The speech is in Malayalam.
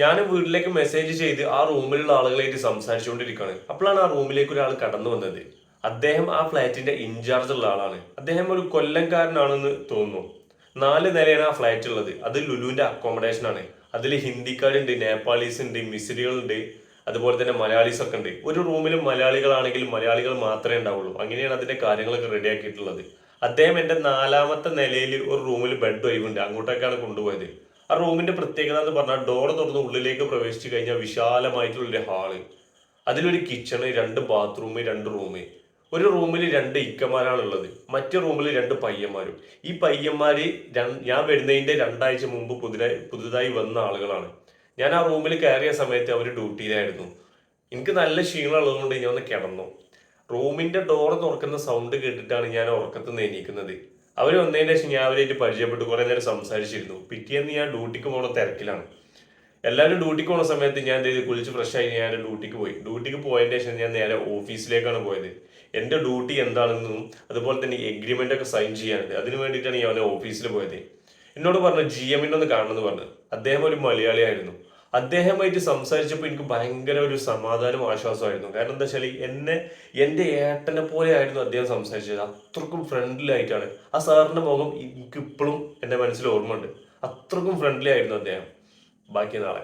ഞാൻ വീട്ടിലേക്ക് മെസ്സേജ് ചെയ്ത് ആ റൂമിലുള്ള ആളുകളായിട്ട് സംസാരിച്ചുകൊണ്ടിരിക്കുകയാണ്. അപ്പോഴാണ് ആ റൂമിലേക്ക് ഒരാൾ കടന്നു വന്നത്. അദ്ദേഹം ആ ഫ്ലാറ്റിന്റെ ഇൻചാർജ് ഉള്ള ആളാണ്. അദ്ദേഹം ഒരു കൊല്ലംകാരനാണെന്ന് തോന്നുന്നു. 4 നിലയാണ് ആ ഫ്ലാറ്റ് ഉള്ളത്. അത് ലുലുവിന്റെ അക്കോമഡേഷൻ ആണ്. അതിൽ ഹിന്ദിക്കാരുണ്ട്, നേപ്പാളീസ് ഉണ്ട്, മിസ്രികളുണ്ട്, അതുപോലെ തന്നെ മലയാളീസ് ഒക്കെ ഉണ്ട്. ഒരു റൂമിൽ മലയാളികളാണെങ്കിൽ മലയാളികൾ മാത്രമേ ഉണ്ടാവുള്ളൂ. അങ്ങനെയാണ് അതിന്റെ കാര്യങ്ങളൊക്കെ റെഡി ആക്കിയിട്ടുള്ളത്. അദ്ദേഹം എന്റെ 4ാമത്തെ നിലയിൽ ഒരു റൂമിൽ ബെഡ് ഒഴിവുണ്ട്, അങ്ങോട്ടേക്കാണ് കൊണ്ടുപോയത്. ആ റൂമിന്റെ പ്രത്യേകത എന്ന് പറഞ്ഞാൽ ഡോർ തുറന്ന് ഉള്ളിലേക്ക് പ്രവേശിച്ചു കഴിഞ്ഞാൽ വിശാലമായിട്ടുള്ള ഒരു ഹാള്, അതിലൊരു കിച്ചണ്, 2 ബാത്റൂം, 2 റൂം. ഒരു റൂമിൽ 2 ഇക്കമാരാണ് ഉള്ളത്, മറ്റു റൂമിൽ 2 പയ്യന്മാരും. ഈ പയ്യന്മാര് ഞാൻ വരുന്നതിന്റെ 2 ആഴ്ച മുമ്പ് പുതുതായി വന്ന ആളുകളാണ്. ഞാൻ ആ റൂമിൽ കയറിയ സമയത്ത് അവർ ഡ്യൂട്ടിയിലായിരുന്നു. എനിക്ക് നല്ല ക്ഷീണം ഉള്ളതുകൊണ്ട് ഞാൻ ഒന്ന് കിടന്നു. റൂമിന്റെ ഡോർ തുറക്കുന്ന സൗണ്ട് കേട്ടിട്ടാണ് ഞാൻ ഉറക്കത്ത് നിന്ന് എണീക്കുന്നത്. അവർ വന്നതിന് ശേഷം ഞാൻ അവരായിട്ട് പരിചയപ്പെട്ടു, കുറെ നേരം സംസാരിച്ചിരുന്നു. പിറ്റേന്ന് ഞാൻ ഡ്യൂട്ടിക്ക് പോണ തിരക്കിലാണ്. എല്ലാവരും ഡ്യൂട്ടിക്ക് പോണ സമയത്ത് ഞാൻ എന്ത് ചെയ്തു, കുളിച്ച് ഫ്രഷ് ആയി ഞാൻ ഡ്യൂട്ടിക്ക് പോയി. ഡ്യൂട്ടിക്ക് പോയതിന് ശേഷം ഞാൻ നേരെ ഓഫീസിലേക്കാണ് പോയത്. എന്റെ ഡ്യൂട്ടി എന്താണെന്നും അതുപോലെ തന്നെ എഗ്രിമെന്റ് ഒക്കെ സൈൻ ചെയ്യാനുണ്ട്, അതിന് വേണ്ടിയിട്ടാണ് ഞാൻ ഓഫീസിൽ പോയത്. എന്നോട് പറഞ്ഞു GM ഒന്ന് കാണണമെന്ന് പറഞ്ഞു. അദ്ദേഹം ഒരു മലയാളിയായിരുന്നു. അദ്ദേഹമായിട്ട് സംസാരിച്ചപ്പോൾ എനിക്ക് ഭയങ്കര ഒരു സമാധാനം ആശ്വാസമായിരുന്നു. കാരണം എന്താ വെച്ചാൽ എന്റെ ഏട്ടനെ പോലെ ആയിരുന്നു അദ്ദേഹം സംസാരിച്ചത്. അത്രക്കും ഫ്രണ്ട്ലി ആയിട്ടാണ്. ആ സാറിന്റെ മുഖം എനിക്ക് ഇപ്പോഴും എന്റെ മനസ്സിൽ ഓർമ്മയുണ്ട്. അത്രക്കും ഫ്രണ്ട്ലി ആയിരുന്നു അദ്ദേഹം. ബാക്കി നാളെ.